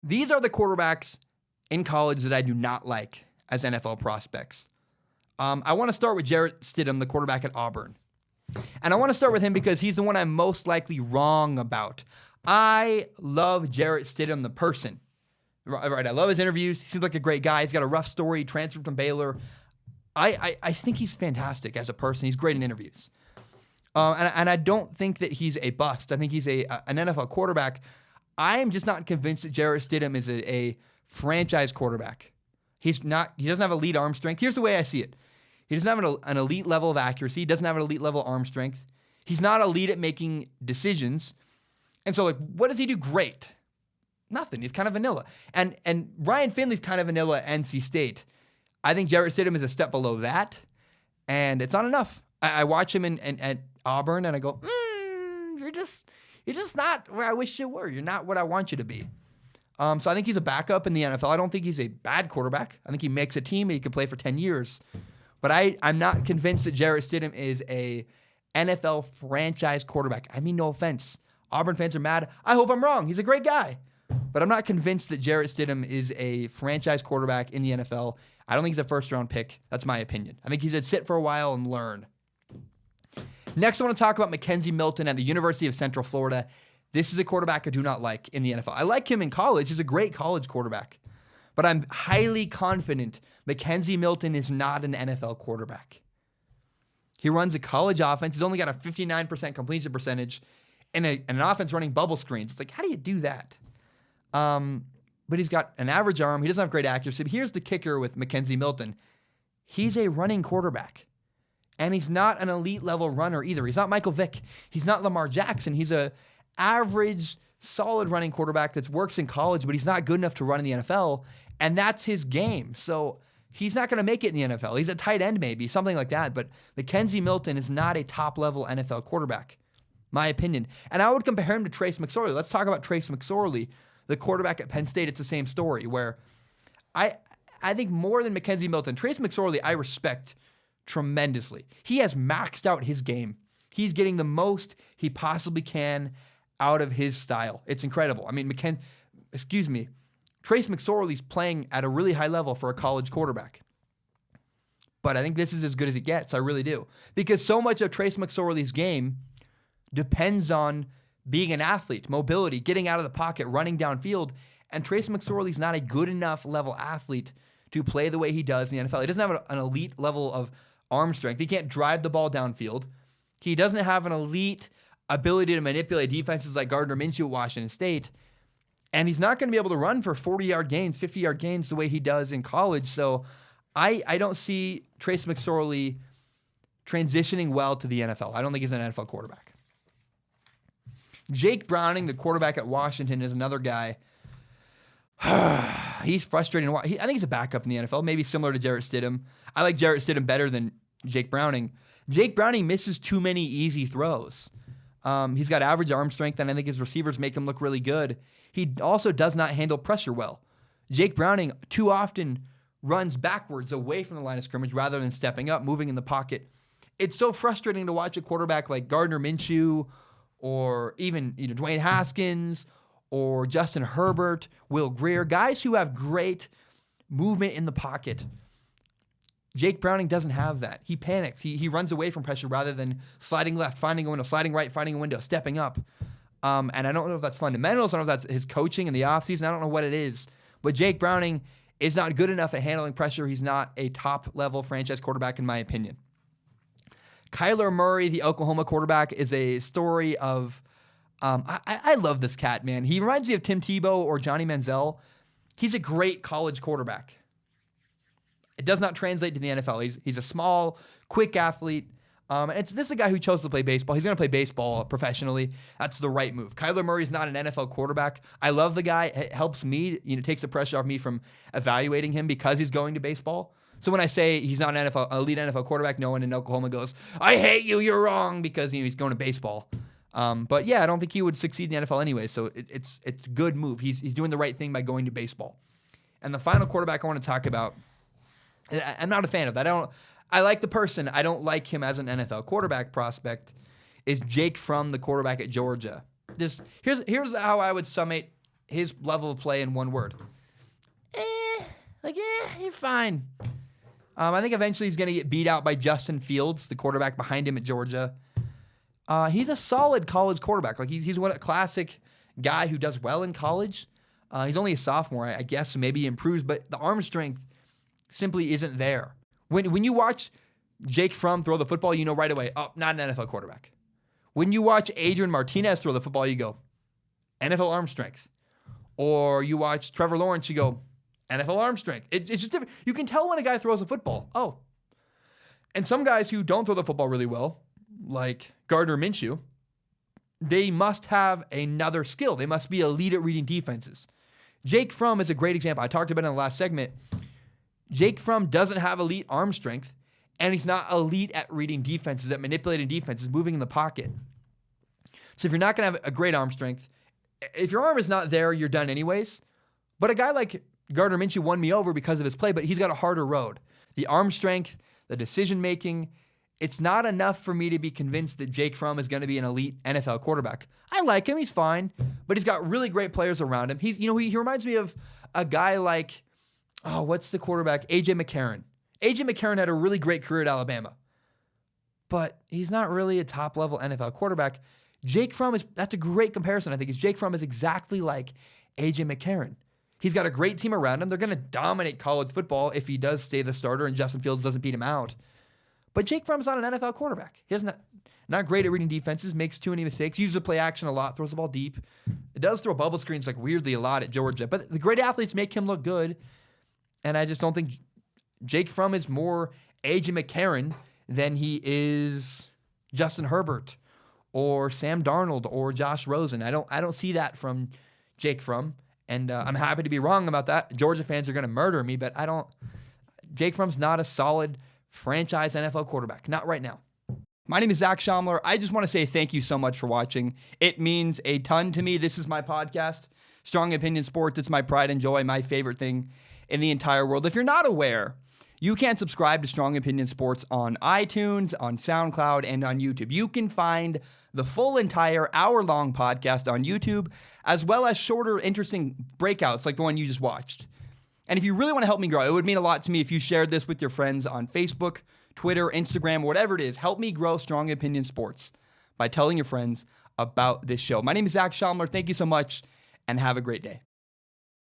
These are the quarterbacks in college that I do not like as NFL prospects. I want to start with Jarrett Stidham, the quarterback at Auburn. And I want to start with him because he's the one I'm most likely wrong about. I love Jarrett Stidham, the person. Right, I love his interviews. He seems like a great guy. He's got a rough story, transferred from Baylor. I think he's fantastic as a person. He's great in interviews. And I don't think that he's a bust. I think he's an NFL quarterback. I am just not convinced that Jarrett Stidham is a franchise quarterback. He's not. He doesn't have elite arm strength. Here's the way I see it. He doesn't have an elite level of accuracy. He doesn't have an elite level arm strength. He's not elite at making decisions. And so, what does he do great? Nothing. He's kind of vanilla. And Ryan Finley's kind of vanilla at NC State. I think Jarrett Stidham is a step below that, and it's not enough. I watch him at Auburn, and I go, you're just not where I wish you were. You're not what I want you to be. So I think he's a backup in the NFL. I don't think he's a bad quarterback. I think he makes a team and he could play for 10 years. But I'm not convinced that Jarrett Stidham is a NFL franchise quarterback. I mean, no offense. Auburn fans are mad. I hope I'm wrong. He's a great guy. But I'm not convinced that Jarrett Stidham is a franchise quarterback in the NFL. I don't think he's a first-round pick. That's my opinion. I think he should sit for a while and learn. Next, I want to talk about Mackenzie Milton at the University of Central Florida. This is a quarterback I do not like in the NFL. I like him in college. He's a great college quarterback. But I'm highly confident Mackenzie Milton is not an NFL quarterback. He runs a college offense. He's only got a 59% completion percentage and an offense running bubble screens. It's like, how do you do that? But he's got an average arm. He doesn't have great accuracy. But here's the kicker with Mackenzie Milton. He's a running quarterback. And he's not an elite level runner either. He's not Michael Vick. He's not Lamar Jackson. He's a average, solid running quarterback that works in college, but he's not good enough to run in the NFL. And that's his game. So he's not going to make it in the NFL. He's a tight end maybe, something like that. But Mackenzie Milton is not a top-level NFL quarterback, my opinion. And I would compare him to Trace McSorley. Let's talk about Trace McSorley, the quarterback at Penn State. It's the same story where I think more than Mackenzie Milton, Trace McSorley I respect tremendously. He has maxed out his game. He's getting the most he possibly can out of his style. It's incredible. I mean, Trace McSorley's playing at a really high level for a college quarterback. But I think this is as good as it gets. I really do. Because so much of Trace McSorley's game depends on being an athlete, mobility, getting out of the pocket, running downfield. And Trace McSorley's not a good enough level athlete to play the way he does in the NFL. He doesn't have an elite level of arm strength. He can't drive the ball downfield. He doesn't have an elite ability to manipulate defenses like Gardner Minshew at Washington State. And he's not going to be able to run for 40-yard gains, 50-yard gains the way he does in college. So I don't see Trace McSorley transitioning well to the NFL. I don't think he's an NFL quarterback. Jake Browning, the quarterback at Washington, is another guy. He's frustrating. I think he's a backup in the NFL, maybe similar to Jarrett Stidham. I like Jarrett Stidham better than Jake Browning. Jake Browning misses too many easy throws. He's got average arm strength, and I think his receivers make him look really good. He also does not handle pressure well. Jake Browning too often runs backwards away from the line of scrimmage rather than stepping up, moving in the pocket. It's so frustrating to watch a quarterback like Gardner Minshew or even Dwayne Haskins or Justin Herbert, Will Grier, guys who have great movement in the pocket. Jake Browning doesn't have that. He panics. He runs away from pressure rather than sliding left, finding a window, sliding right, finding a window, stepping up. And I don't know if that's fundamentals. I don't know if that's his coaching in the offseason. I don't know what it is. But Jake Browning is not good enough at handling pressure. He's not a top-level franchise quarterback, in my opinion. Kyler Murray, the Oklahoma quarterback, is a story of... I love this cat, man. He reminds me of Tim Tebow or Johnny Manziel. He's a great college quarterback. It does not translate to the NFL. He's a small, quick athlete. This is a guy who chose to play baseball. He's going to play baseball professionally. That's the right move. Kyler Murray's not an NFL quarterback. I love the guy. It helps me, takes the pressure off me from evaluating him because he's going to baseball. So when I say he's not an elite NFL quarterback, no one in Oklahoma goes, I hate you, you're wrong, because he's going to baseball. But yeah, I don't think he would succeed in the NFL anyway, so it's a good move. He's doing the right thing by going to baseball. And the final quarterback I want to talk about, I'm not a fan of that. I like the person. I don't like him as an NFL quarterback prospect, is Jake Fromm, the quarterback at Georgia. Here's how I would summate his level of play in one word. You're fine. I think eventually he's going to get beat out by Justin Fields, the quarterback behind him at Georgia. He's a solid college quarterback. Like he's a classic guy who does well in college. He's only a sophomore, I guess, so maybe he improves, but the arm strength simply isn't there. When you watch Jake Fromm throw the football, you know right away, oh, not an NFL quarterback. When you watch Adrian Martinez throw the football, you go, NFL arm strength. Or you watch Trevor Lawrence, you go, NFL arm strength. It's just different. You can tell when a guy throws a football. Oh. And some guys who don't throw the football really well, like Gardner Minshew, they must have another skill. They must be elite at reading defenses. Jake Fromm is a great example. I talked about it in the last segment. Jake Fromm doesn't have elite arm strength, and he's not elite at reading defenses, at manipulating defenses, moving in the pocket. So if you're not going to have a great arm strength, if your arm is not there, you're done anyways. But a guy like Gardner Minshew won me over because of his play, but he's got a harder road. The arm strength, the decision-making, it's not enough for me to be convinced that Jake Fromm is going to be an elite NFL quarterback. I like him. He's fine, but he's got really great players around him. He reminds me of a guy like, what's the quarterback? A.J. McCarron. A.J. McCarron had a really great career at Alabama, but he's not really a top-level NFL quarterback. Jake Fromm that's a great comparison, I think, is Jake Fromm is exactly like A.J. McCarron. He's got a great team around him. They're going to dominate college football if he does stay the starter and Justin Fields doesn't beat him out. But Jake Fromm's not an NFL quarterback. He's not great at reading defenses, makes too many mistakes, uses the play action a lot, throws the ball deep. It does throw bubble screens like weirdly a lot at Georgia. But the great athletes make him look good. And I just don't think Jake Fromm is more A.J. McCarron than he is Justin Herbert or Sam Darnold or Josh Rosen. I don't see that from Jake Fromm. And I'm happy to be wrong about that. Georgia fans are going to murder me, but Jake Fromm's not a solid franchise NFL quarterback. Not right now. My name is Zach Schaumler. I just want to say thank you so much for watching. It means a ton to me. This is my podcast, Strong Opinion Sports. It's my pride and joy, my favorite thing in the entire world. If you're not aware, you can subscribe to Strong Opinion Sports on iTunes, on SoundCloud, and on YouTube. You can find the full entire hour-long podcast on YouTube, as well as shorter, interesting breakouts like the one you just watched. And if you really want to help me grow, it would mean a lot to me if you shared this with your friends on Facebook, Twitter, Instagram, whatever it is. Help me grow Strong Opinion Sports by telling your friends about this show. My name is Zach Schaumler. Thank you so much, and have a great day.